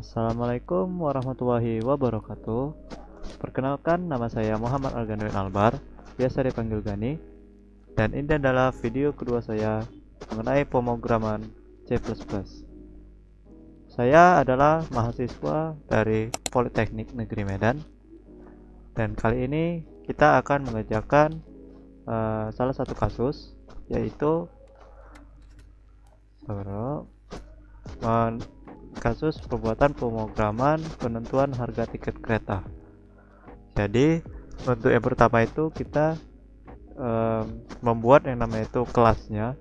Assalamualaikum warahmatullahi wabarakatuh. Perkenalkan, nama saya Muhammad Alganuin Albar, biasa dipanggil Gani. Dan ini adalah video kedua saya mengenai pemrograman C++. Saya adalah mahasiswa dari Politeknik Negeri Medan. Dan kali ini kita akan mengerjakan salah satu kasus, yaitu kasus pembuatan pemrograman penentuan harga tiket kereta. Jadi untuk yang pertama itu kita membuat yang namanya itu kelasnya,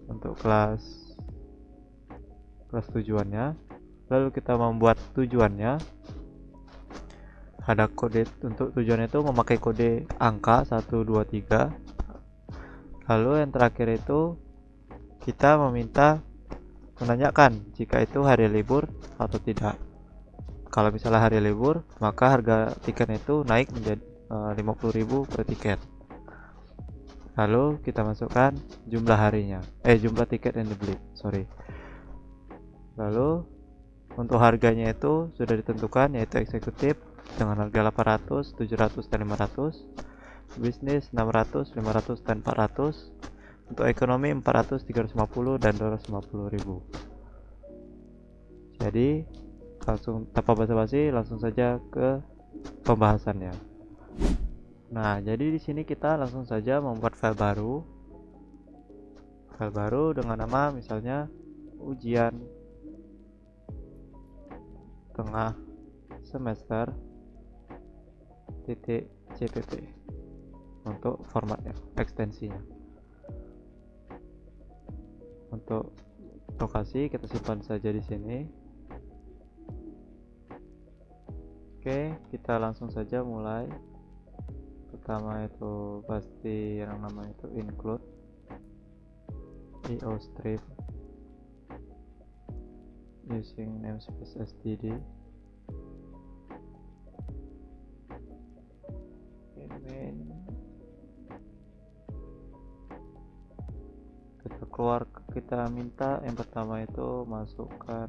untuk kelas tujuannya. Lalu kita membuat tujuannya, ada kode untuk tujuannya itu memakai kode angka 1, 2, 3. Lalu yang terakhir itu kita menanyakan jika itu hari libur atau tidak. Kalau misalnya hari libur, maka harga tiketnya itu naik menjadi 50.000 per tiket. Lalu kita masukkan jumlah harinya, jumlah tiket yang dibeli, Lalu untuk harganya itu sudah ditentukan, yaitu eksekutif dengan harga 800, 700 dan 500, bisnis 600, 500 dan 400, untuk ekonomi 400, 350 dan 250.000. Jadi langsung tanpa basa-basi, langsung saja ke pembahasannya. Nah, jadi di sini kita langsung saja membuat file baru dengan nama misalnya ujian tengah semester .cpp untuk formatnya, ekstensinya. Untuk lokasi kita simpan saja di sini. Oke, kita langsung saja mulai. Pertama itu pasti yang namanya itu include IOStream using namespace std. Kita minta yang pertama itu masukkan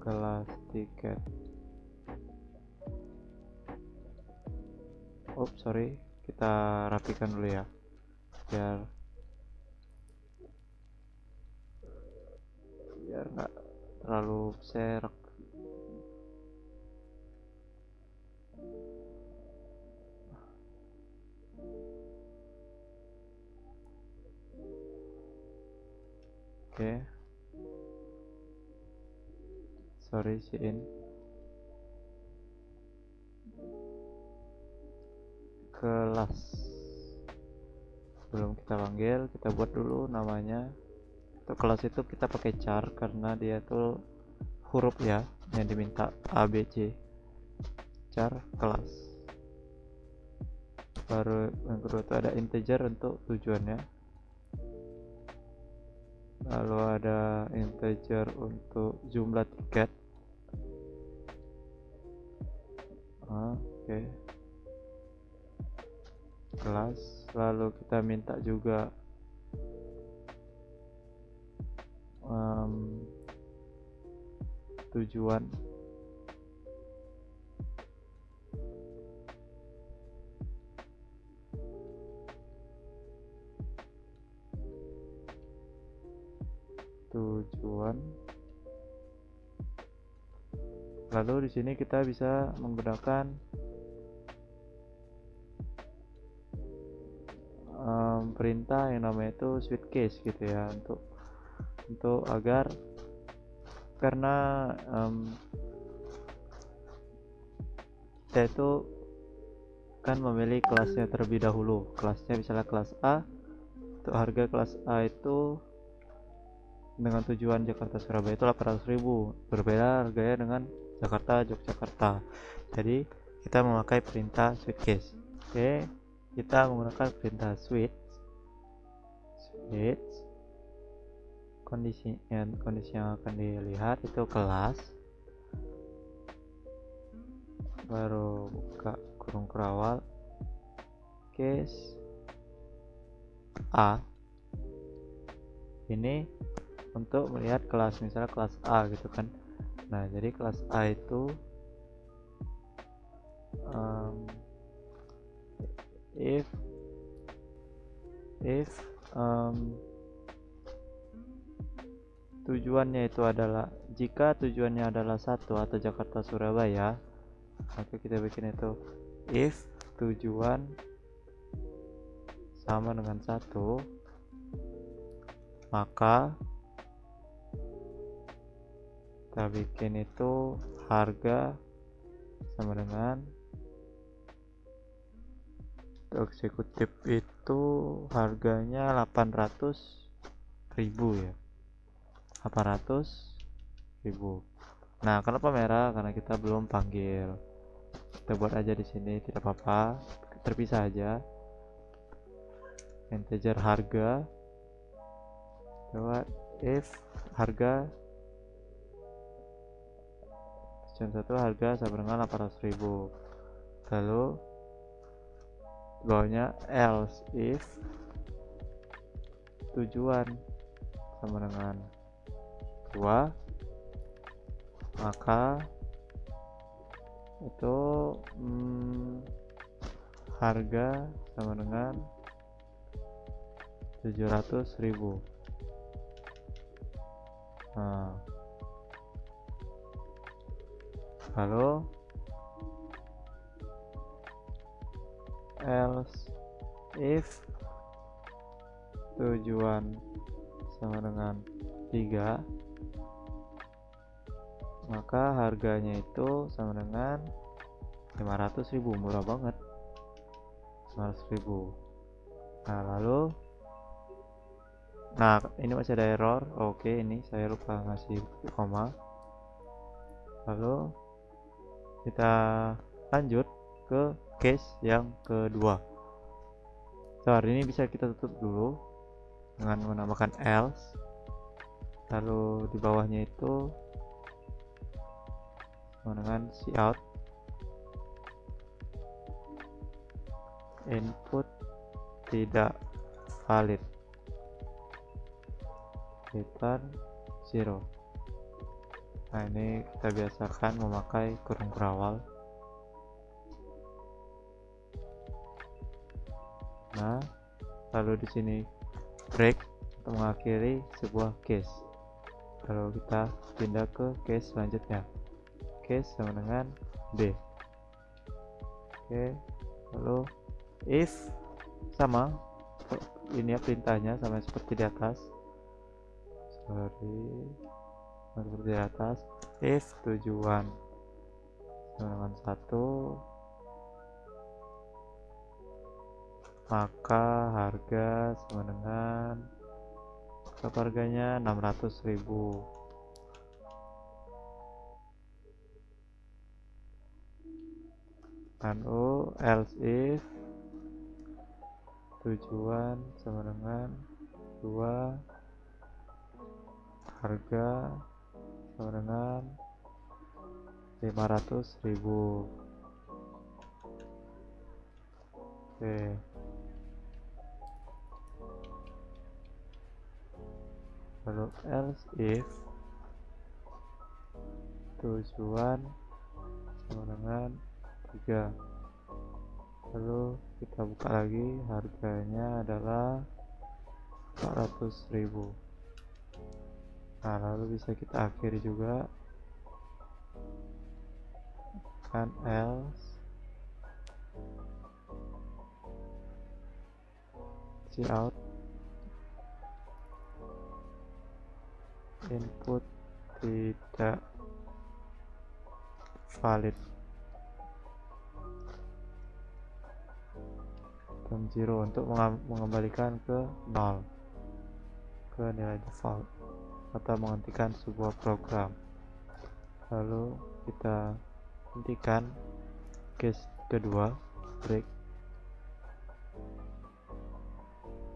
kelas tiket. Kita rapikan dulu ya, biar nggak terlalu serak. Oke, in kelas. Sebelum kita panggil, kita buat dulu namanya. Untuk kelas itu kita pakai char karena dia tuh huruf ya yang diminta ABC. Char kelas. Baru yang kedua itu ada integer untuk tujuannya. Lalu ada integer untuk jumlah tiket. Oke. Kelas. Lalu kita minta juga tujuan. Lalu di sini kita bisa menggunakan perintah yang namanya itu switch case gitu ya, untuk agar karena kita itu kan memilih kelasnya terlebih dahulu. Kelasnya misalnya kelas A, untuk harga kelas A itu dengan tujuan Jakarta Surabaya itu 800.000, berbeda harganya dengan Jakarta Yogyakarta. Jadi kita memakai perintah switch case. Oke, kita menggunakan perintah switch. Kondisi yang akan dilihat itu kelas, baru buka kurung kerawal, case A. Ini untuk melihat kelas, misalnya kelas A gitu kan. Nah, jadi kelas A itu if tujuannya itu adalah, jika tujuannya adalah satu atau Jakarta Surabaya, maka kita bikin itu if tujuan sama dengan satu, maka kita bikin itu harga sama dengan, eksekutif itu harganya 800.000 ya, 800.000. Nah, kenapa merah? Karena kita belum panggil. Kita buat aja di sini, tidak apa-apa, terpisah aja. Integer harga, coba if harga tujuan satu harga sama dengan 800.000. Lalu bawahnya else if tujuan sama dengan 2, maka itu harga sama dengan 700.000. Nah, lalu else if tujuan sama dengan 3, maka harganya itu sama dengan 500.000. Murah banget, 500.000. Nah, lalu ini masih ada error. Oke, ini saya lupa ngasih koma. Lalu kita lanjut ke case yang kedua. Ini bisa kita tutup dulu dengan menambahkan else. Lalu di bawahnya itu dengan cout input tidak valid, return 0. Nah, ini kita biasakan memakai kurung berawal. Nah, lalu di sini break untuk mengakhiri sebuah case. Lalu kita pindah ke case selanjutnya, case sama dengan D. Oke, lalu if sama ini ya, perintahnya sama seperti di atas. Seperti di atas, if tujuan sama dengan 1, maka harga sama dengan, harganya 600.000. Lalu else if tujuan sama dengan 2, harga sama dengan 500.000. Oke, lalu else if tujuan sama dengan 3, lalu kita buka lagi, harganya adalah 400.000. Nah, lalu bisa kita akhiri juga kan else cout input tidak valid, dan 0 untuk mengembalikan ke 0, ke nilai default atau menghentikan sebuah program. Lalu kita hentikan case kedua, break.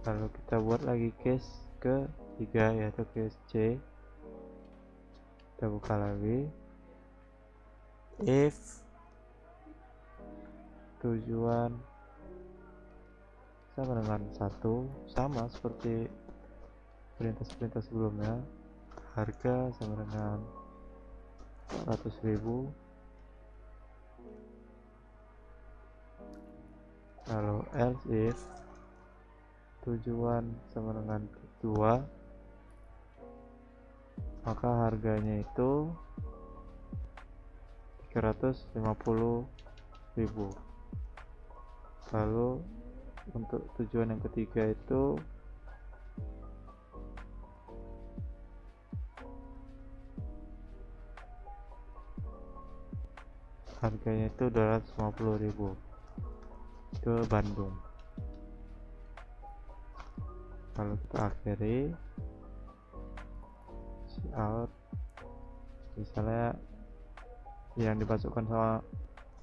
Lalu kita buat lagi case ketiga, yaitu case C. Kita buka lagi, if tujuan sama dengan 1, sama seperti perintah-perintah sebelumnya, harga sama dengan 400.000. Kalau else if tujuan sama dengan 2, maka harganya itu 350.000. Lalu untuk tujuan yang ketiga itu harganya itu 250.000 ke Bandung. Kalau kita akhiri out, misalnya yang dimasukkan sama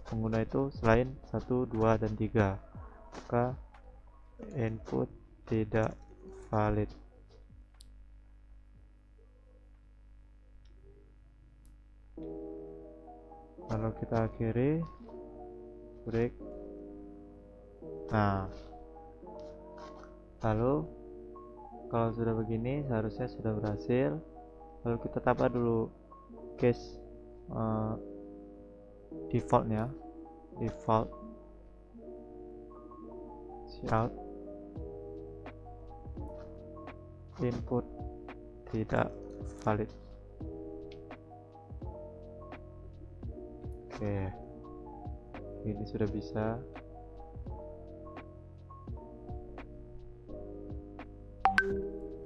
pengguna itu selain 1, 2, dan 3, maka input tidak valid. Kalau kita akhiri break. Nah, lalu kalau sudah begini seharusnya sudah berhasil. Lalu kita tambah dulu case defaultnya, default cout input tidak valid. Oke, ini sudah bisa.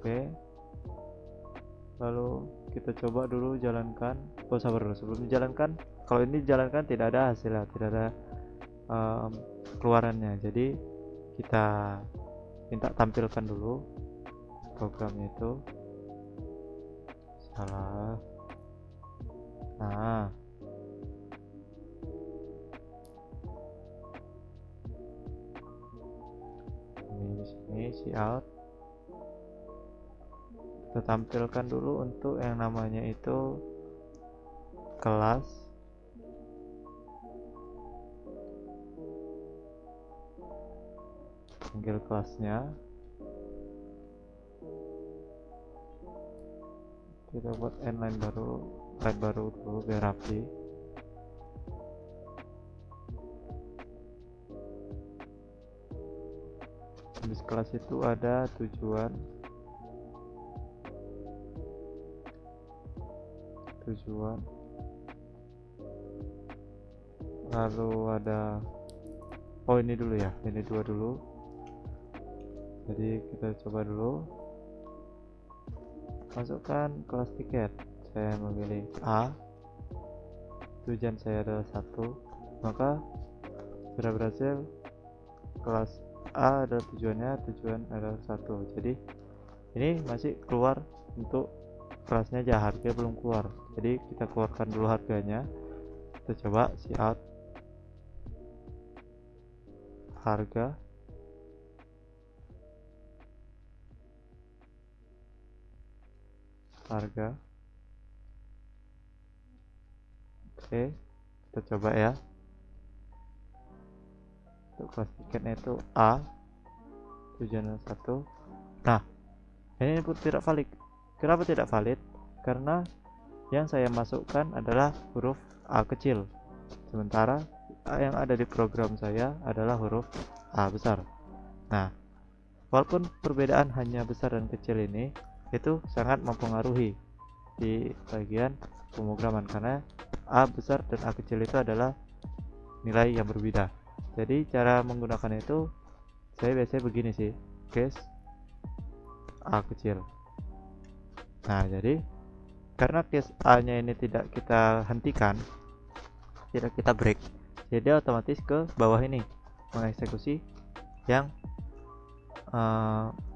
Oke, lalu kita coba dulu jalankan. Sabar dulu sebelum dijalankan. Kalau ini dijalankan tidak ada hasilnya, tidak ada keluarannya. Jadi kita minta tampilkan dulu programnya itu. Salah. Nah, ini di sini cout. Kita tampilkan dulu untuk yang namanya itu kelas panggil kelasnya, kita buat line baru dulu biar rapi. Habis kelas itu ada tujuan, lalu ada ini dulu ya, ini 2 dulu. Jadi kita coba dulu masukkan kelas tiket. Saya memilih A, tujuan saya adalah 1, maka sudah berhasil. Kelas A adalah tujuan adalah 1. Jadi ini masih keluar untuk kelasnya aja, harga belum keluar. Jadi kita keluarkan dulu harganya. Kita coba cout harga. Oke, kita coba ya. Untuk kelas tiketnya itu A, tujuan 1. Nah, ini input tidak valid. Kenapa tidak valid? Karena yang saya masukkan adalah huruf A kecil, sementara yang ada di program saya adalah huruf A besar. Nah, walaupun perbedaan hanya besar dan kecil ini, itu sangat mempengaruhi di bagian pemrograman, karena A besar dan A kecil itu adalah nilai yang berbeda. Jadi cara menggunakan itu saya biasanya begini sih, case A kecil. Nah, jadi karena case A nya ini tidak kita hentikan, tidak kita break, jadi otomatis ke bawah ini mengeksekusi yang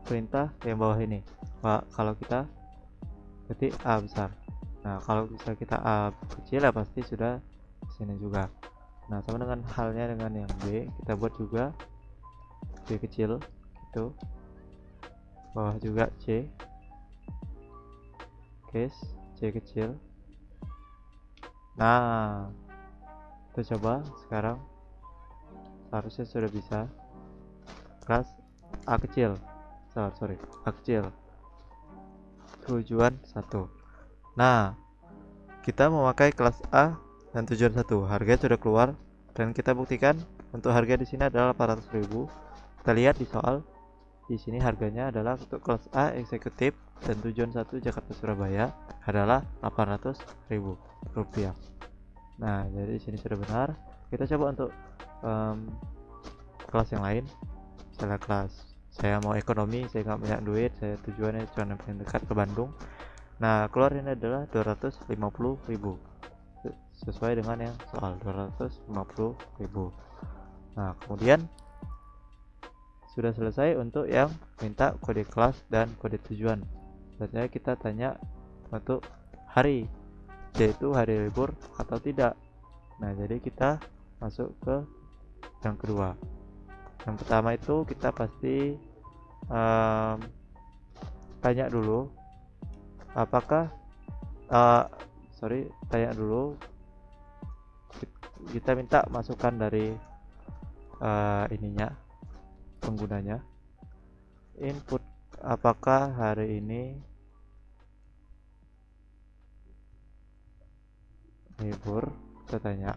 perintah yang bawah ini. Kalau kita ketik A besar, nah kalau bisa kita A kecil ya pasti sudah sini juga. Nah, sama dengan halnya dengan yang B, kita buat juga B kecil itu, bawah juga C, case C kecil. Nah, kita coba sekarang, harusnya sudah bisa. Kelas A kecil, A kecil, tujuan 1. Nah, kita memakai kelas A dan tujuan 1. Harga sudah keluar dan kita buktikan untuk harga di sini adalah 800.000. Kita lihat di soal. Di sini harganya adalah untuk kelas A eksekutif dan tujuan 1 Jakarta Surabaya adalah Rp800.000. Nah, jadi di sini sudah benar. Kita coba untuk kelas yang lain. Misalnya kelas saya mau ekonomi, saya nggak banyak duit, saya tujuannya cuma yang paling dekat ke Bandung. Nah, keluar ini adalah 250.000 sesuai dengan yang soal 250.000. Nah, kemudian sudah selesai untuk yang minta kode kelas dan kode tujuan. Selanjutnya kita tanya untuk hari, yaitu hari libur atau tidak. Nah, jadi kita masuk ke yang kedua. Yang pertama itu kita pasti tanya dulu apakah tanya dulu, kita minta masukan dari penggunanya, input apakah hari ini libur, kita tanya.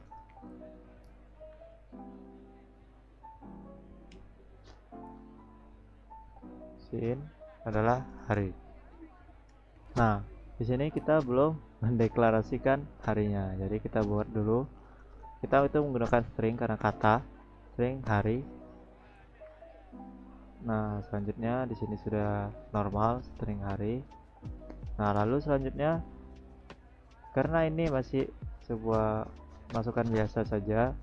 Sin adalah hari. Nah, di sini kita belum mendeklarasikan harinya, jadi kita buat dulu. Kita itu menggunakan string karena kata string hari. Nah, selanjutnya di sini sudah normal string hari. Nah, lalu selanjutnya karena ini masih sebuah masukan biasa saja,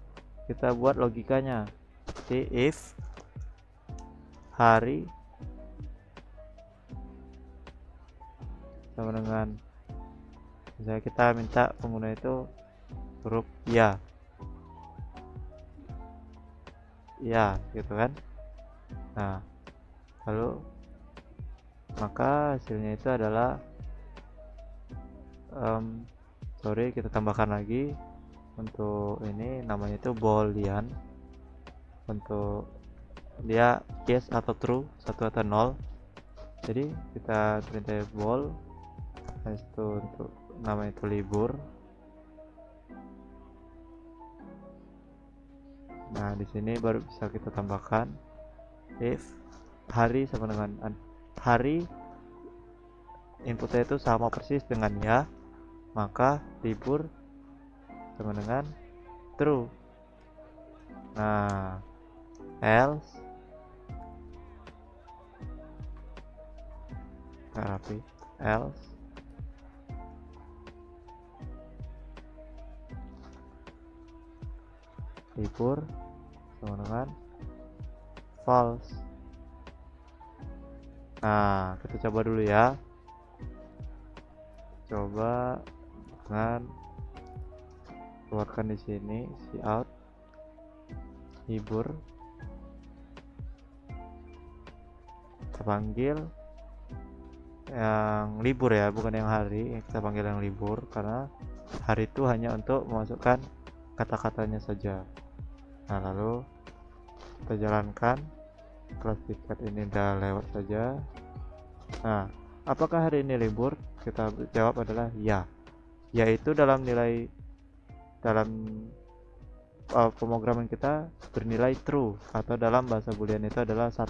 kita buat logikanya. Jadi if hari sama dengan, misalnya kita minta pengguna itu huruf ya gitu kan. Nah, lalu maka hasilnya itu adalah kita tambahkan lagi untuk ini, namanya itu boolean, untuk dia yes atau true, 1 atau 0. Jadi kita perintah bool, itu untuk namanya itu libur. Nah, di sini baru bisa kita tambahkan if hari sama dengan hari, inputnya itu sama persis dengan ya, maka libur sama dengan true. Nah, else rapi, else libur sama dengan false. Nah, kita coba dulu ya. Coba dengan keluarkan di sini cout libur, kita panggil yang libur ya, bukan yang hari. Kita panggil yang libur karena hari itu hanya untuk memasukkan kata-katanya saja. Nah, lalu kita jalankan. Kelas tiket ini udah lewat saja. Nah, apakah hari ini libur? Kita jawab adalah ya, yaitu dalam pemrograman kita bernilai true, atau dalam bahasa boolean itu adalah 1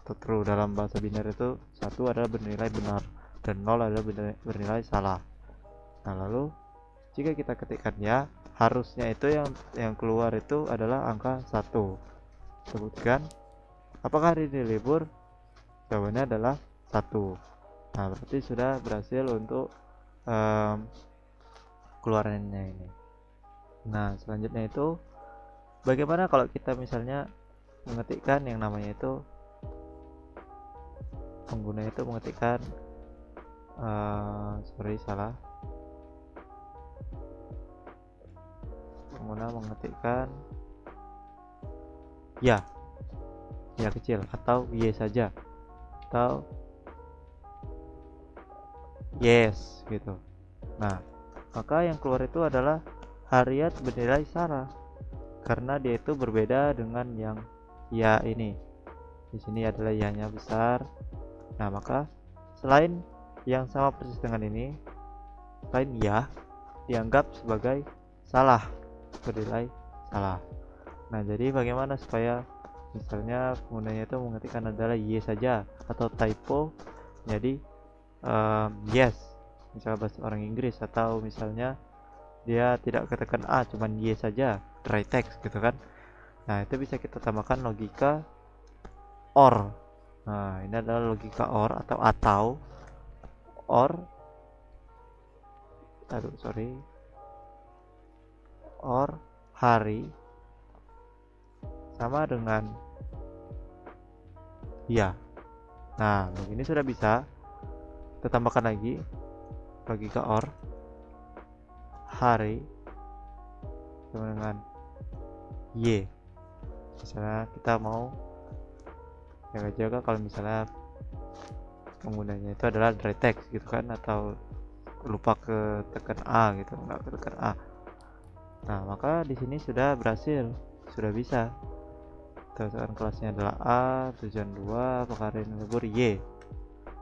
atau true. Dalam bahasa biner itu 1 adalah bernilai benar dan 0 adalah bernilai salah. Nah, lalu jika kita ketikkan ya, harusnya itu yang keluar itu adalah angka 1. Sebutkan apakah hari ini libur? Jawabannya adalah 1. Nah, berarti sudah berhasil untuk keluarannya ini. Nah, selanjutnya itu bagaimana kalau kita misalnya mengetikkan yang namanya itu, pengguna itu mengetikkan pengguna mengetikkan ya kecil atau y saja atau yes gitu. Nah, maka yang keluar itu adalah harian bernilai salah karena dia itu berbeda dengan yang ya ini. Di sini adalah ya-nya besar. Nah, maka selain yang sama persis dengan ini, selain ya, dianggap sebagai salah, bernilai salah. Nah, jadi bagaimana supaya misalnya penggunanya itu mengetikkan adalah y saja atau typo jadi yes, misalnya bahasa orang Inggris, atau misalnya dia tidak ketekan a cuman y saja, dry text gitu kan. Nah, itu bisa kita tambahkan logika or. Nah, ini adalah logika or atau or or hari sama dengan ya. Nah, begini sudah bisa. Kita tambahkan lagi logika or hari sama dengan y. Misalnya kita mau jaga-jaga kalau misalnya penggunanya itu adalah dry text gitu kan, atau lupa ke tekan a gitu, nggak ke tekan a. Nah, maka di sini sudah berhasil, sudah bisa. Tujuan kelasnya adalah a, tujuan 2, apakah hari ini libur y.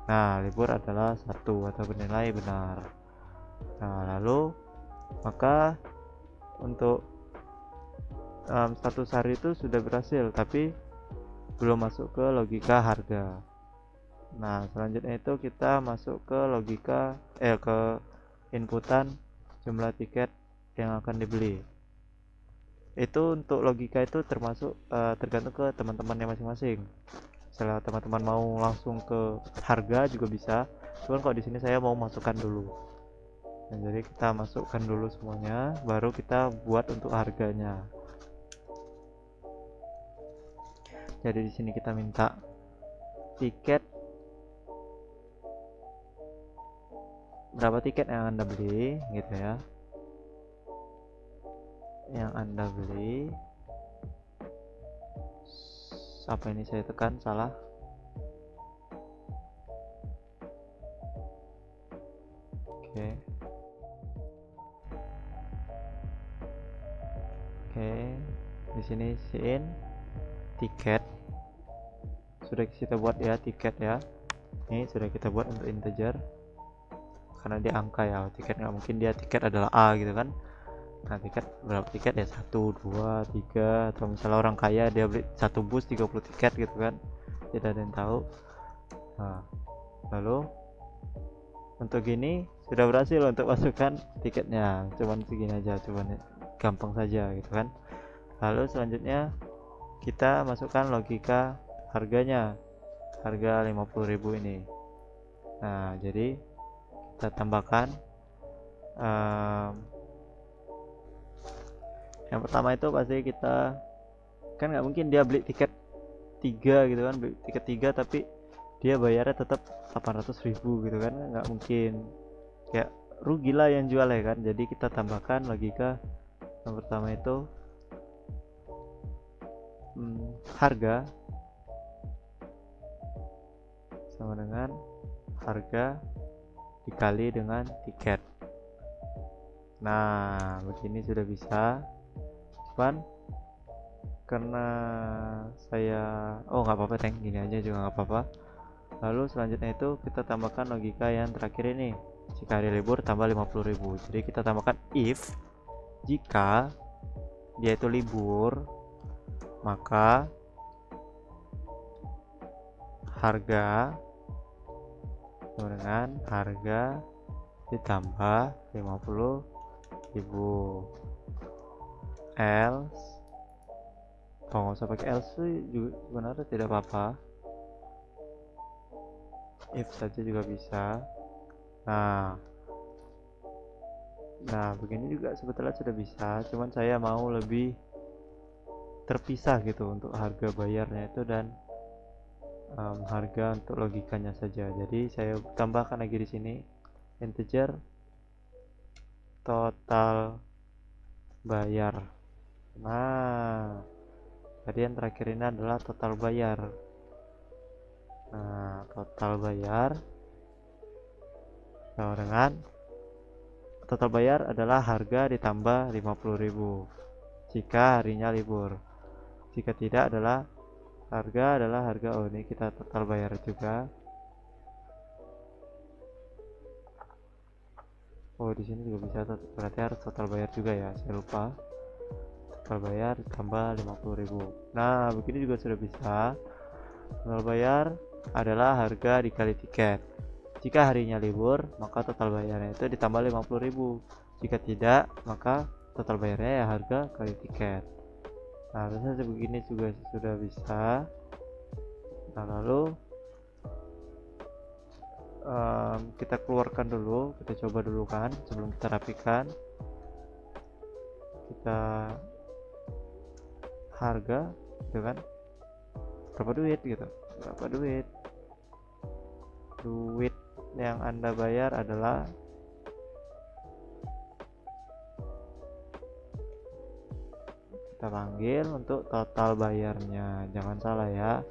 Nah, libur adalah 1 atau bernilai benar. Nah, lalu maka untuk status hari itu sudah berhasil, tapi belum masuk ke logika harga. Nah, selanjutnya itu kita masuk ke logika ke inputan jumlah tiket yang akan dibeli. Itu untuk logika itu termasuk tergantung ke teman-temannya masing-masing. Misalnya teman-teman mau langsung ke harga juga bisa, cuman kalau di sini saya mau masukkan dulu. Nah, jadi kita masukkan dulu semuanya, baru kita buat untuk harganya. Jadi di sini kita minta tiket, berapa tiket yang Anda beli gitu ya. Yang Anda beli, apa ini saya tekan salah. Oke, di sini siin tiket sudah kita buat ya, tiket ya. Ini sudah kita buat untuk integer karena dia angka ya, tiket nggak mungkin dia tiket adalah a gitu kan. Nah, tiket berapa tiket ya, 1, 2, 3, atau misalnya orang kaya dia beli satu bus 30 tiket gitu kan, tidak ada yang tahu. Nah, lalu untuk gini sudah berhasil untuk masukkan tiketnya, cuman segini aja, cuman gampang saja gitu kan. Lalu selanjutnya kita masukkan logika harganya, harga 50.000 ini. Nah, jadi kita tambahkan yang pertama itu pasti kita kan nggak mungkin dia beli tiket 3 gitu kan, beli tiket 3 tapi dia bayarnya tetap 800.000 gitu kan, nggak mungkin, ya rugi lah yang jual ya kan. Jadi kita tambahkan logika yang pertama itu harga sama dengan harga dikali dengan tiket. Nah, begini sudah bisa. Cuman karena saya nggak apa-apa, gini aja juga nggak apa-apa. Lalu selanjutnya itu kita tambahkan logika yang terakhir ini, jika hari libur tambah 50.000. Jadi kita tambahkan if jika dia itu libur, maka harga sama dengan harga ditambah 50.000. Else, nggak usah pakai else juga sebenarnya tidak apa-apa, if saja juga bisa. Nah, begini juga sebetulnya sudah bisa, cuman saya mau lebih terpisah gitu untuk harga bayarnya itu dan harga untuk logikanya saja. Jadi saya tambahkan lagi di sini integer total bayar. Nah, tadi yang terakhir ini adalah total bayar. Nah, total bayar sama dengan total bayar adalah harga ditambah 50.000 jika harinya libur. Jika tidak adalah harga ini kita total bayar juga. Oh, di sini juga bisa, berarti harus total bayar juga ya, saya lupa. Total bayar tambah 50.000. Nah, begini juga sudah bisa. Total bayar adalah harga dikali tiket. Jika harinya libur, maka total bayarnya itu ditambah 50.000. Jika tidak, maka total bayarnya ya harga kali tiket. Nah, harusnya begini juga sudah bisa. Nah, lalu kita keluarkan dulu, kita coba dulu kan sebelum kita rapikan. Kita harga gitu kan, berapa duit gitu, berapa duit yang Anda bayar adalah kita panggil untuk total bayarnya, jangan salah ya.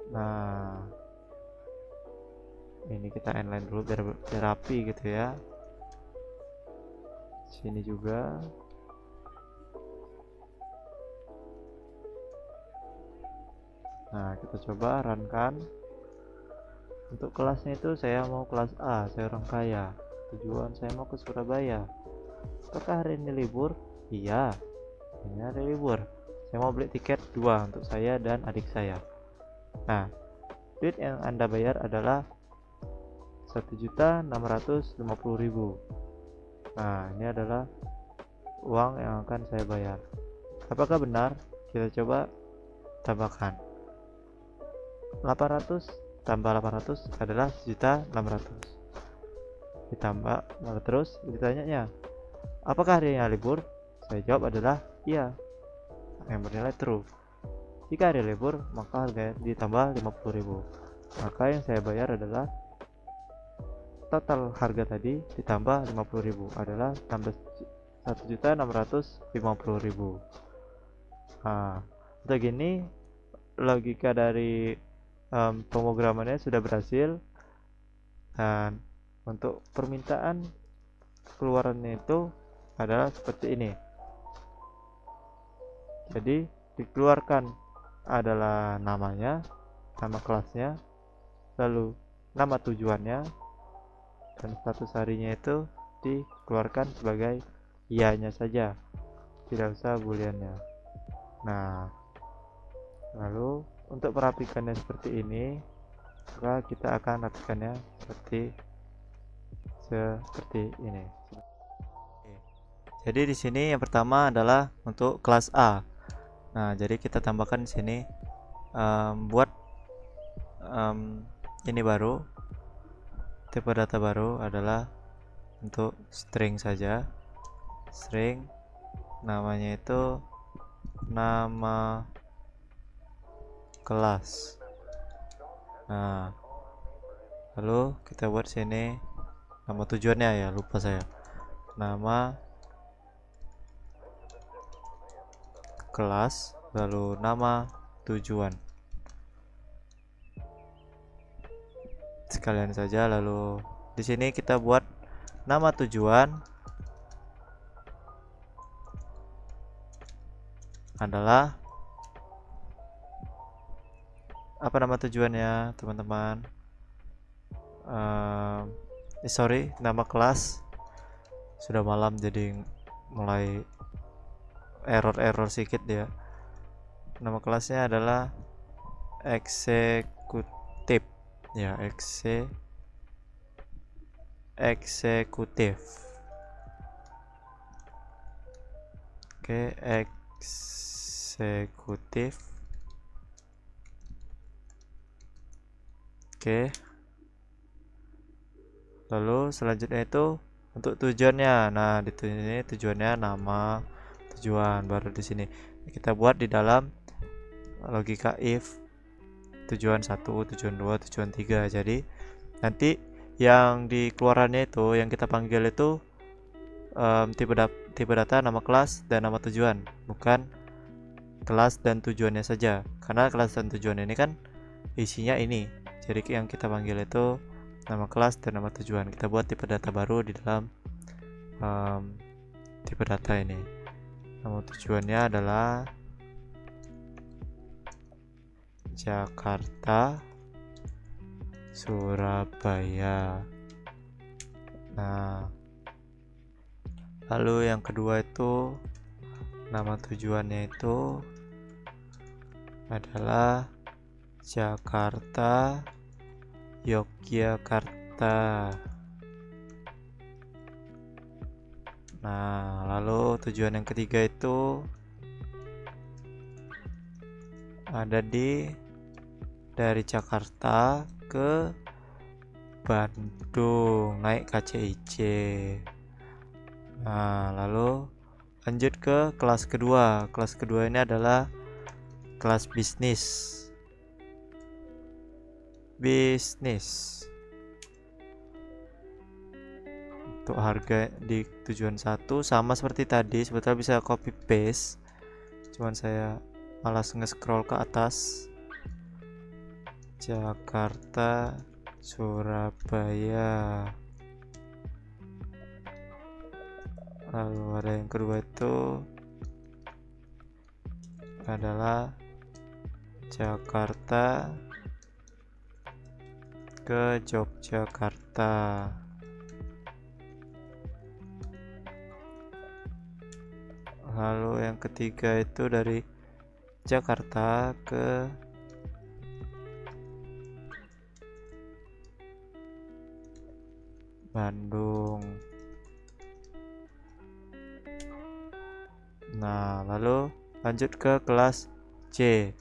Nah, ini kita inline dulu biar rapi gitu ya. Sini juga. Nah, kita coba run kan. Untuk kelasnya itu saya mau kelas A, saya orang kaya. Tujuan saya mau ke Surabaya. Apakah hari ini libur? Iya, ini hari libur. Saya mau beli tiket 2 untuk saya dan adik saya. Nah, duit yang Anda bayar adalah 1.650.000. Nah, ini adalah uang yang akan saya bayar. Apakah benar? Kita coba tambahkan. 800 tambah 800 adalah 1.600.000. Ditambah terus ditanyanya, apakah harinya libur? Saya jawab adalah iya, yang bernilai true. Jika hari libur, maka harga ditambah 50.000. Maka yang saya bayar adalah total harga tadi ditambah 50.000 adalah 1.650.000. Nah, untuk gini logika dari pemrogramannya sudah berhasil, dan untuk permintaan keluarannya itu adalah seperti ini. Jadi dikeluarkan adalah namanya, nama kelasnya, lalu nama tujuannya, dan status harinya itu dikeluarkan sebagai ianya saja, tidak usah booleannya. Nah, lalu untuk merapikannya seperti ini, maka kita akan rapikannya seperti ini. Jadi di sini yang pertama adalah untuk kelas A. Nah, jadi kita tambahkan di sini buat ini baru, tipe data baru adalah untuk string saja. String namanya itu nama kelas. Nah, lalu kita buat sini nama tujuannya, ya lupa saya, nama kelas lalu nama tujuan sekalian saja. Lalu di sini kita buat nama tujuan adalah apa nama tujuannya teman-teman? Sorry, nama kelas. Sudah malam jadi mulai error sedikit ya. Nama kelasnya adalah eksekutif ya, eksekutif. Oke, eksekutif. Oke. Lalu selanjutnya itu untuk tujuannya. Nah, di sini tujuannya nama tujuan, baru di sini kita buat di dalam logika if tujuan 1, tujuan 2, tujuan 3. Jadi nanti yang di keluarannya itu yang kita panggil itu tipe data, nama kelas dan nama tujuan, bukan kelas dan tujuannya saja, karena kelas dan tujuan ini kan isinya ini. Jadi yang kita panggil itu nama kelas dan nama tujuan. Kita buat tipe data baru di dalam tipe data ini. Nama tujuannya adalah Jakarta Surabaya. Nah, lalu yang kedua itu nama tujuannya itu adalah Jakarta, Yogyakarta. Nah, lalu tujuan yang ketiga itu ada dari Jakarta ke Bandung naik KCIC. Nah, lalu lanjut ke kelas kedua. Kelas kedua ini adalah kelas bisnis. Untuk harga di tujuan 1 sama seperti tadi, sebetulnya bisa copy paste. Cuman saya malas nge-scroll ke atas. Jakarta, Surabaya. Lalu ada yang kedua itu adalah Jakarta ke Yogyakarta. Lalu yang ketiga itu dari Jakarta ke Bandung. Nah, lalu lanjut ke kelas C.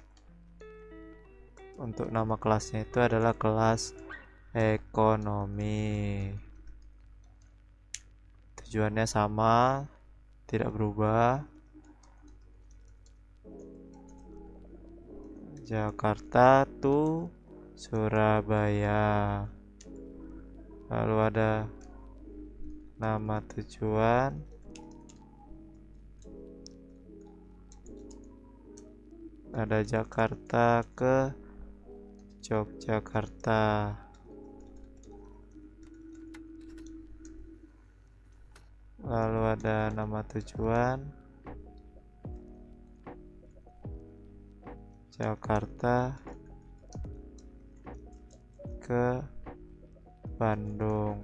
Untuk nama kelasnya itu adalah kelas ekonomi. Tujuannya sama, tidak berubah. Jakarta to Surabaya. Lalu ada nama tujuan, ada Jakarta ke Yogyakarta. Lalu ada nama tujuan Jakarta ke Bandung.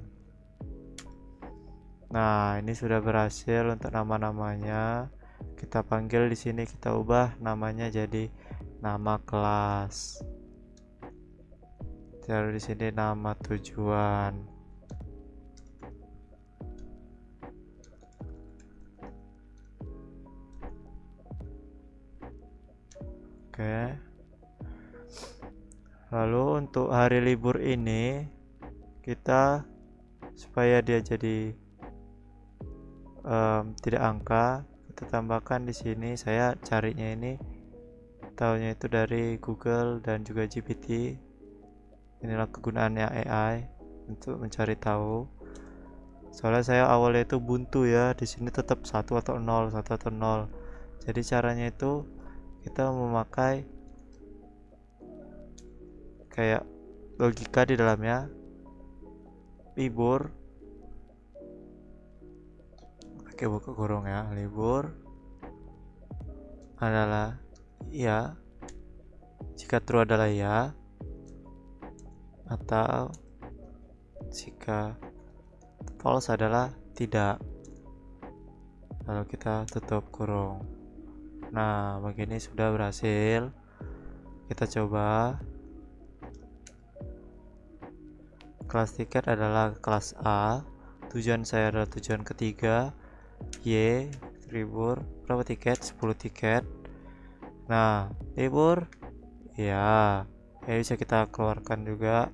Nah, ini sudah berhasil untuk nama-namanya. Kita panggil di sini, kita ubah namanya jadi nama kelas. Taruh di sini nama tujuan. Oke. Lalu untuk hari libur ini kita supaya dia jadi tidak angka, kita tambahkan di sini. Saya carinya ini tahunya itu dari Google dan juga GPT. Inilah kegunaannya AI untuk mencari tahu. Soalnya saya awalnya itu buntu ya, di sini tetap 1 atau 0, 1 atau 0. Jadi caranya itu kita memakai kayak logika di dalamnya. Libur, pakai buka kurung ya, libur adalah iya jika true adalah ya, atau jika false adalah tidak. Lalu kita tutup kurung. Nah, begini sudah berhasil. Kita coba. Kelas tiket adalah kelas A. Tujuan saya adalah tujuan ketiga. Y, libur. Berapa tiket? 10 tiket. Nah, libur. Ya, bisa kita keluarkan juga.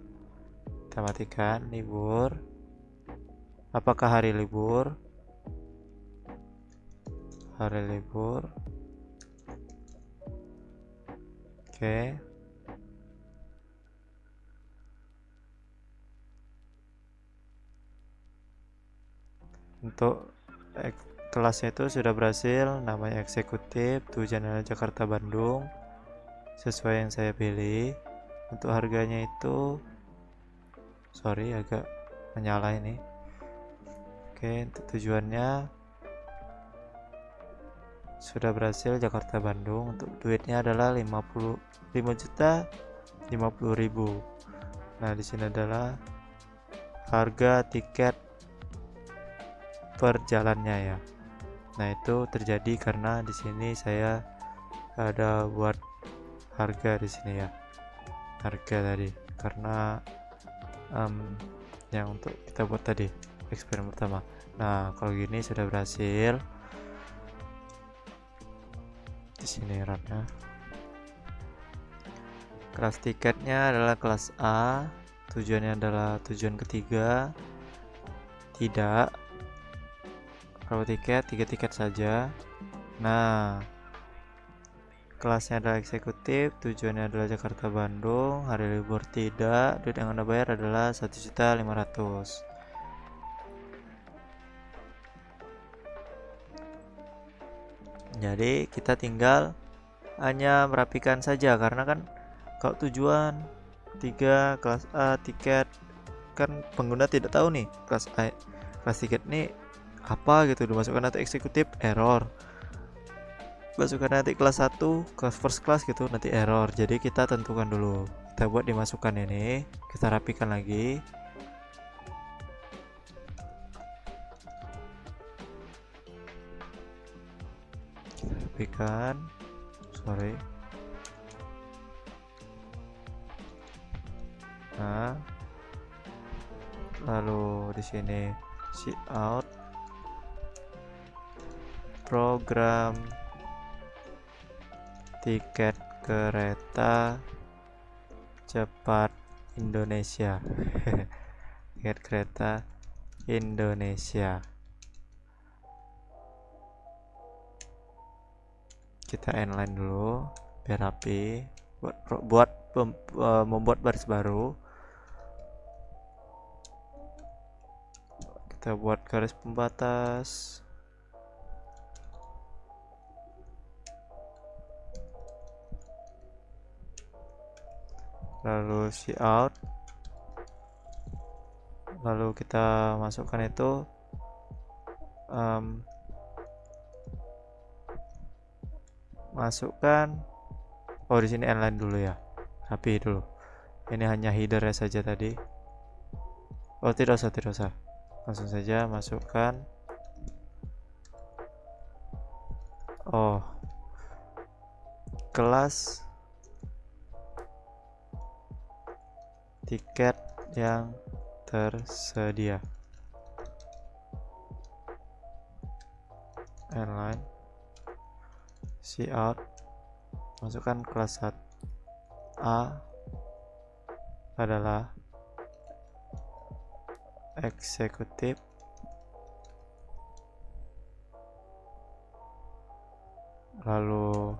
Kita matikan libur. Apakah hari libur? Hari libur. Oke. Untuk kelasnya itu sudah berhasil, namanya eksekutif, tujuan adalah Jakarta Bandung, sesuai yang saya pilih. Untuk harganya itu sorry agak menyala ini. Oke, untuk tujuannya sudah berhasil Jakarta Bandung. Untuk duitnya adalah 5 juta 50.000. Nah, di sini adalah harga tiket per jalannya ya. Nah, itu terjadi karena di sini saya ada buat harga di sini ya. Harga tadi karena yang untuk kita buat tadi eksperimen pertama. Nah, kalau gini sudah berhasil. Di sini rapnya. Kelas tiketnya adalah kelas A. Tujuannya adalah tujuan ketiga. Tidak. Berapa tiket? 3 tiket saja. Nah, kelasnya adalah eksekutif. Tujuannya adalah Jakarta Bandung. Hari libur tidak. Duit yang Anda bayar adalah 1.500.000. Jadi kita tinggal hanya merapikan saja karena kan kalau tujuan 3 kelas A tiket kan pengguna tidak tahu nih kelas A kelas tiket nih apa gitu, dimasukkan nanti eksekutif error, masukkan nanti kelas 1 ke first class gitu nanti error. Jadi kita tentukan dulu, kita buat dimasukkan ini, kita rapikan lagi. Kita rapikan, sorry. Nah, lalu di sini see out program tiket kereta cepat Indonesia. Tiket kereta Indonesia. Kita inline dulu biar rapi, membuat baris baru. Kita buat garis pembatas. Lalu see out. Lalu kita masukkan itu masukkan di sini inline dulu ya, rapi dulu. Ini hanya header saja tadi. Tidak usah, langsung saja masukkan. Kelas tiket yang tersedia, inline see out, masukkan kelas A adalah eksekutif, lalu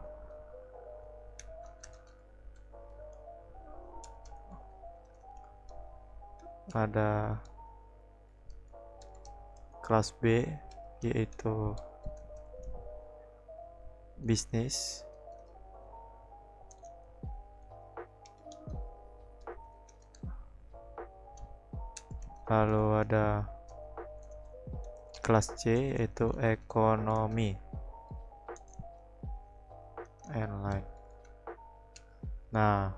ada kelas B yaitu bisnis, lalu ada kelas C yaitu ekonomi, inline. Nah,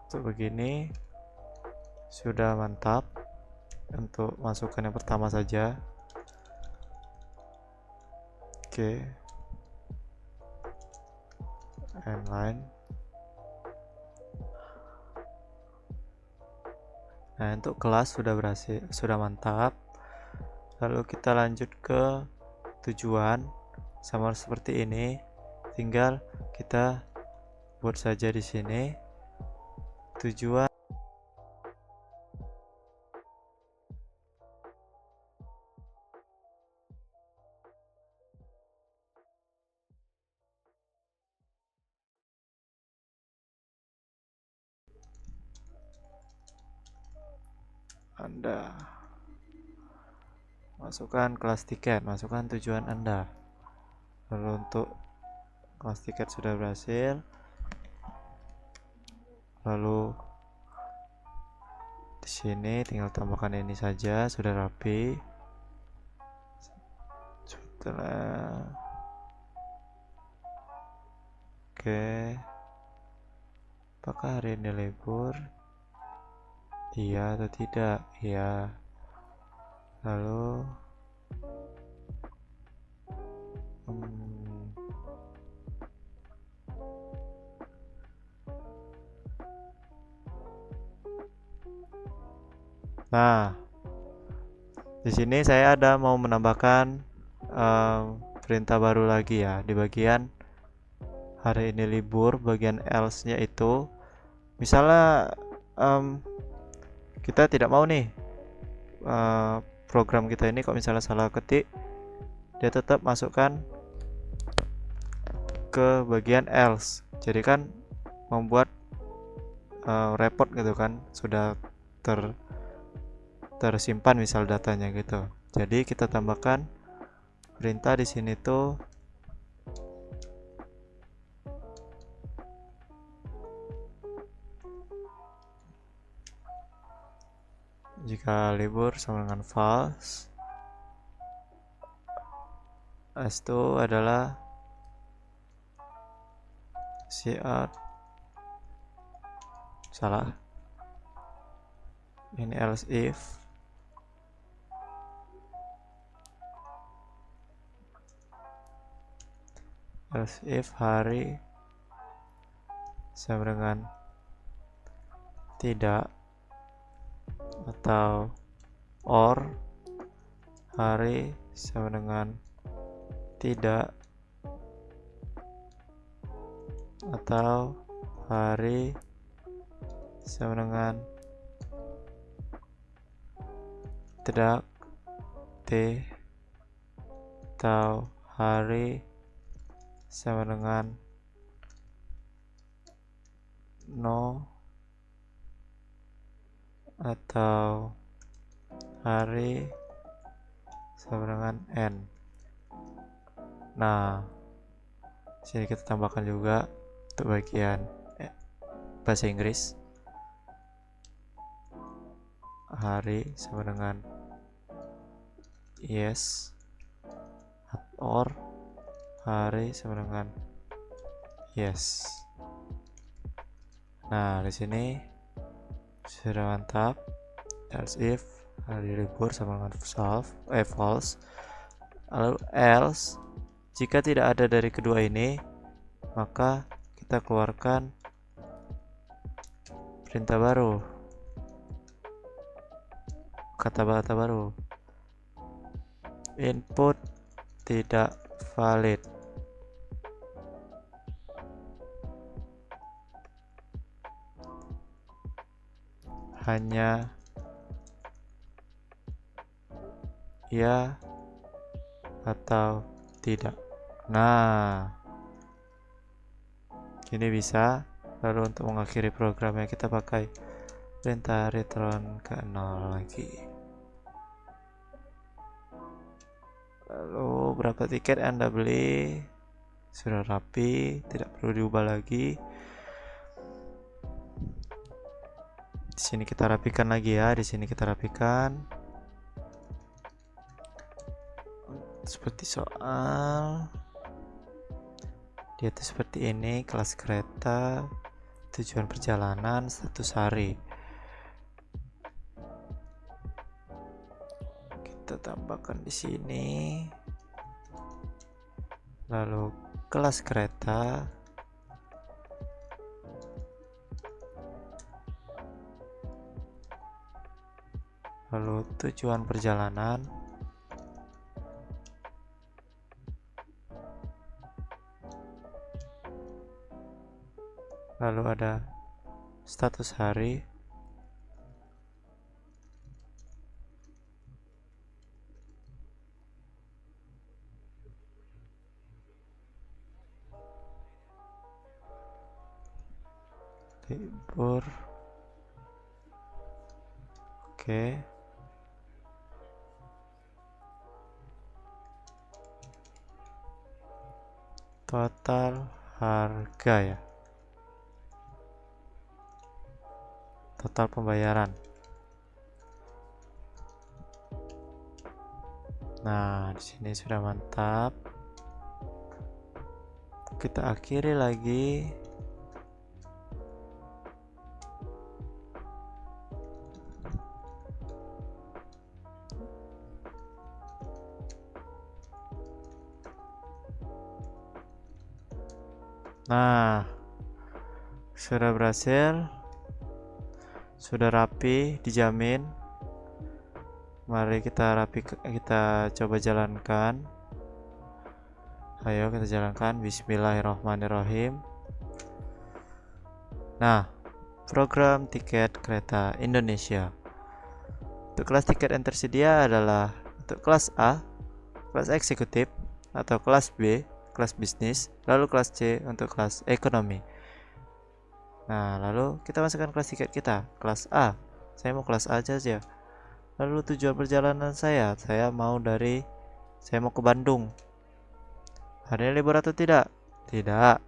untuk begini sudah mantap. Untuk masukkan yang pertama saja. Oke, inline. Nah, untuk kelas sudah berhasil, sudah mantap. Lalu kita lanjut ke tujuan, sama seperti ini. Tinggal kita buat saja di sini tujuan. Anda masukkan kelas tiket, masukkan tujuan Anda. Lalu untuk kelas tiket sudah berhasil. Lalu di sini tinggal tambahkan ini saja, sudah rapi. Setelah oke, apakah hari ini libur? Iya atau tidak? Iya. Lalu nah, di sini saya ada mau menambahkan perintah baru lagi ya di bagian hari ini libur. Bagian else-nya itu misalnya kita tidak mau nih program kita ini kok misalnya salah ketik, dia tetap masukkan ke bagian else. Jadi kan membuat repot gitu kan, sudah tersimpan misal datanya gitu. Jadi kita tambahkan perintah di sini tuh jika libur sama dengan false, s itu adalah cout, salah, ini else if hari sama dengan tidak, atau or hari sama dengan tidak, atau hari sama dengan tidak, atau hari sama dengan no, atau hari sama dengan n. Nah, sini kita tambahkan juga untuk bagian bahasa Inggris, hari sama dengan yes, or hari sama dengan yes. Nah, di sini sudah mantap. Else if hari libur sama dengan false. Lalu else jika tidak ada dari kedua ini, maka kita keluarkan perintah baru, kata-kata baru, input tidak valid. Hanya ya atau tidak. Nah, ini bisa. Lalu untuk mengakhiri programnya kita pakai perintah return ke 0 lagi. Lalu berapa tiket Anda beli? Sudah rapi, tidak perlu diubah lagi. Di sini kita rapikan lagi ya, di sini kita rapikan. Seperti soal dia tuh seperti ini, kelas kereta, tujuan perjalanan, status hari. Kita tambahkan di sini. Lalu kelas kereta, lalu tujuan perjalanan, lalu ada status hari, libur, oke. Total harga ya, total pembayaran. Nah, di sini sudah mantap. Kita akhiri lagi. Nah, sudah berhasil, sudah rapi, dijamin. Mari kita coba jalankan. Ayo kita jalankan. Bismillahirrahmanirrahim. Nah, program tiket kereta Indonesia. Untuk kelas tiket yang tersedia adalah untuk kelas A, kelas eksekutif, atau kelas B, kelas bisnis, lalu kelas C untuk kelas ekonomi. Nah, lalu kita masukkan kelas tiket kita, kelas A. Saya mau kelas A aja. Lalu tujuan perjalanan saya mau ke Bandung. Hari ini libur atau tidak? Tidak.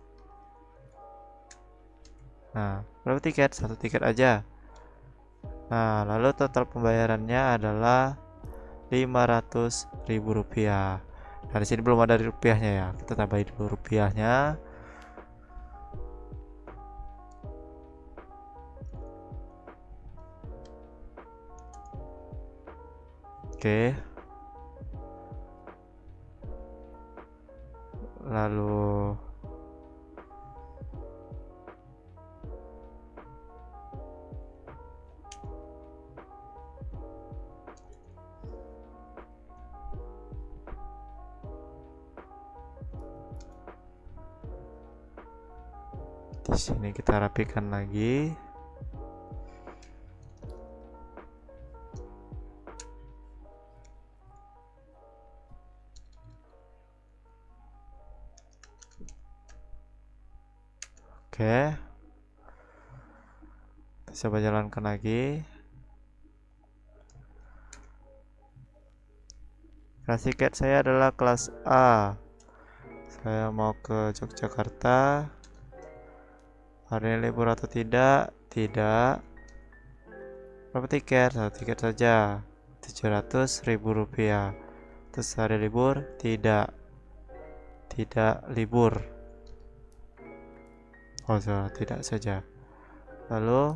Nah, berapa tiket? Satu tiket aja. Nah, lalu total pembayarannya adalah Rp500.000. Nah, di sini belum ada rupiahnya ya. Kita tambahin dulu rupiahnya. Oke. Lalu di sini kita rapikan lagi. Oke. Kita coba jalankan lagi. Kelas tiket saya adalah kelas A. Saya mau ke Yogyakarta. Hari ini libur atau tidak? Tidak. Berapa tiket? Satu tiket saja. Rp700.000. Terus hari libur? Tidak. Tidak libur. Oh, salah, tidak saja. Lalu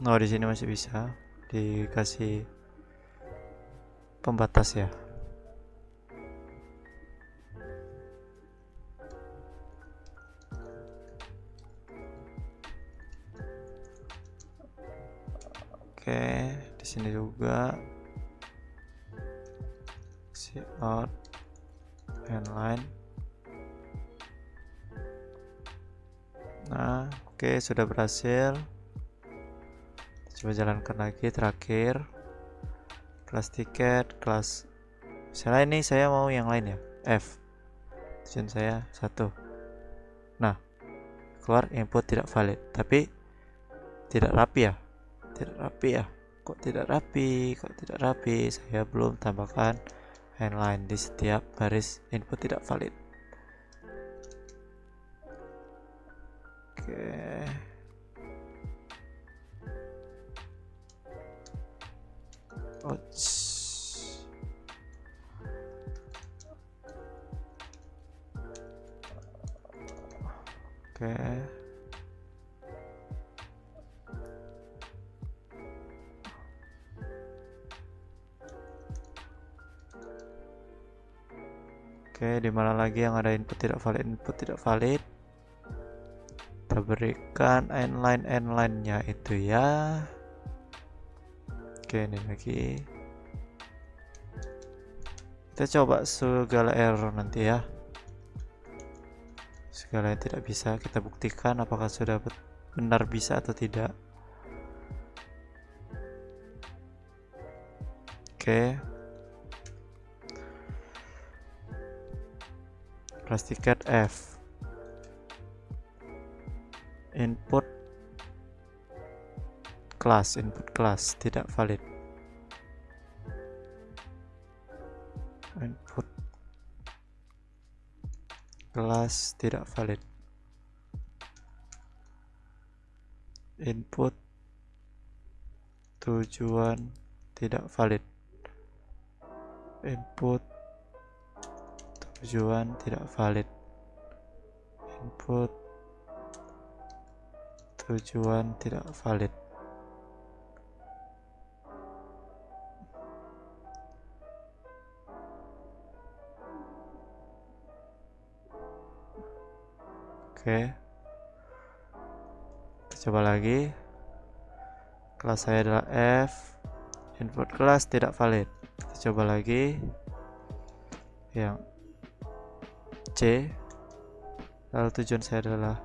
oh, di sini masih bisa dikasih pembatas ya. Oke, di sini juga see out inline. Nah, oke, sudah berhasil. Coba jalankan lagi terakhir. Kelas tiket, kelas misalnya ini saya mau yang lain ya, F. Tujuan saya 1. Nah, keluar input tidak valid, tapi tidak rapi ya. Tidak rapi ya. Kok tidak rapi? Saya belum tambahkan inline di setiap baris input tidak valid. Oke. Oke. Oke, di mana lagi yang ada input tidak valid? Kita berikan inline-nya itu ya. Oke, ini lagi. Kita coba segala error nanti ya. Segala yang tidak bisa kita buktikan apakah sudah benar bisa atau tidak. Oke. Kelas tiket F. Input kelas tidak valid. Input kelas tidak valid. Input tujuan tidak valid. Input tujuan tidak valid. Input tujuan tidak valid. Oke, kita coba lagi. Kelas saya adalah F, input kelas tidak valid. Kita coba lagi yang C, lalu tujuan saya adalah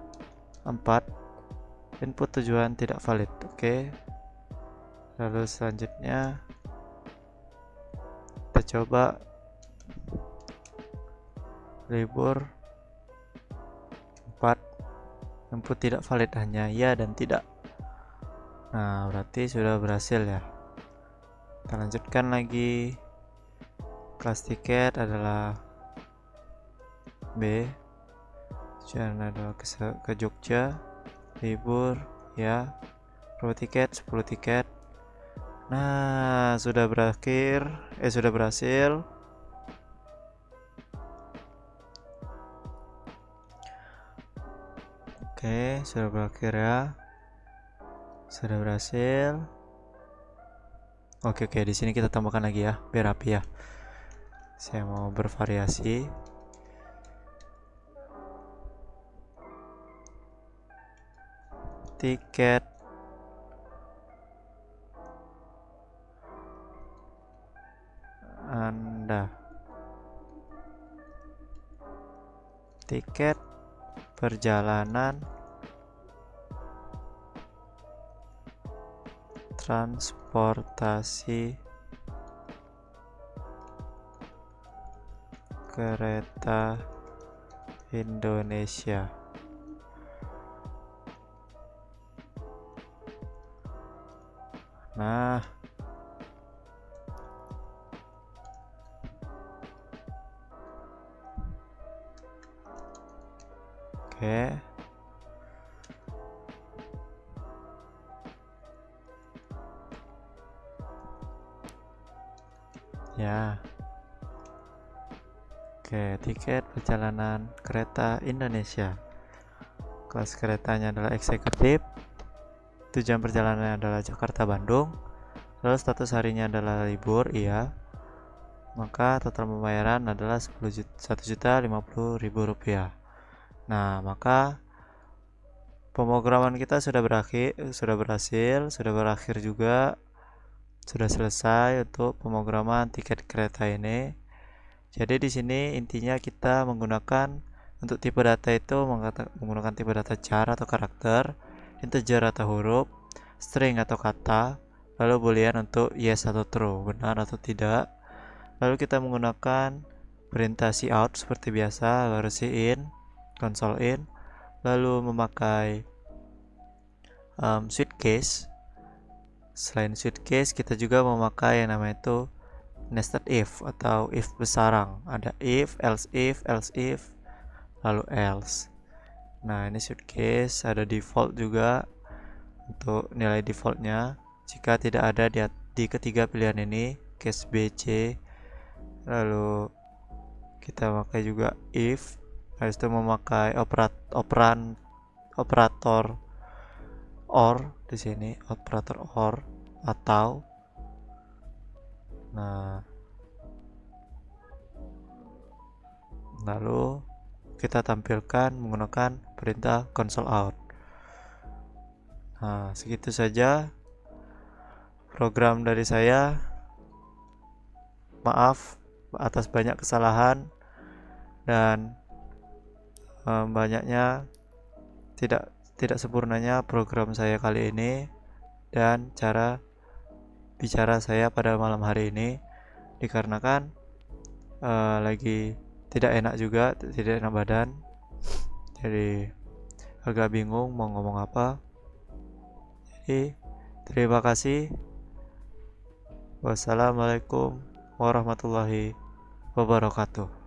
4, input tujuan tidak valid. Oke, lalu selanjutnya kita coba libur 4, input tidak valid, hanya ya dan tidak. Nah, berarti sudah berhasil ya. Kita lanjutkan lagi. Kelas tiket adalah B, tujuan adalah ke Jogja, libur ya, pro tiket 10 tiket. Nah, sudah berhasil. Oke, sudah berakhir ya. Sudah berhasil. Oke, di sini kita tambahkan lagi ya, biar rapi ya. Saya mau bervariasi. Tiket Anda, tiket perjalanan transportasi kereta Indonesia. Nah, oke. Ya. Oke, tiket perjalanan kereta Indonesia. Kelas keretanya adalah eksekutif. Tujuan perjalanannya adalah Jakarta Bandung. Lalu status harinya adalah libur, iya. Maka total pembayaran adalah Rp1.050.000. Nah, maka pemrograman kita sudah berakhir juga. Sudah selesai untuk pemrograman tiket kereta ini. Jadi di sini intinya kita menggunakan untuk tipe data itu menggunakan tipe data char atau karakter, integer atau huruf, string atau kata, lalu boolean untuk yes atau true, benar atau tidak. Lalu kita menggunakan perintah cout seperti biasa, lalu in, console in, lalu memakai switch case. Selain switch case, kita juga memakai yang namanya itu nested if atau if besarang. Ada if, else if, lalu else. Nah, ini switch case, ada default juga untuk nilai defaultnya. Jika tidak ada di ketiga pilihan ini, case B, C. Lalu kita pakai juga if, habis itu memakai operator or di sini, operator or atau. Nah, lalu kita tampilkan menggunakan perintah console out. Nah, segitu saja program dari saya. Maaf atas banyak kesalahan dan banyaknya tidak sempurnanya program saya kali ini dan cara bicara saya pada malam hari ini, dikarenakan lagi tidak enak juga, tidak enak badan, jadi agak bingung mau ngomong apa. Jadi terima kasih. Wassalamualaikum warahmatullahi wabarakatuh.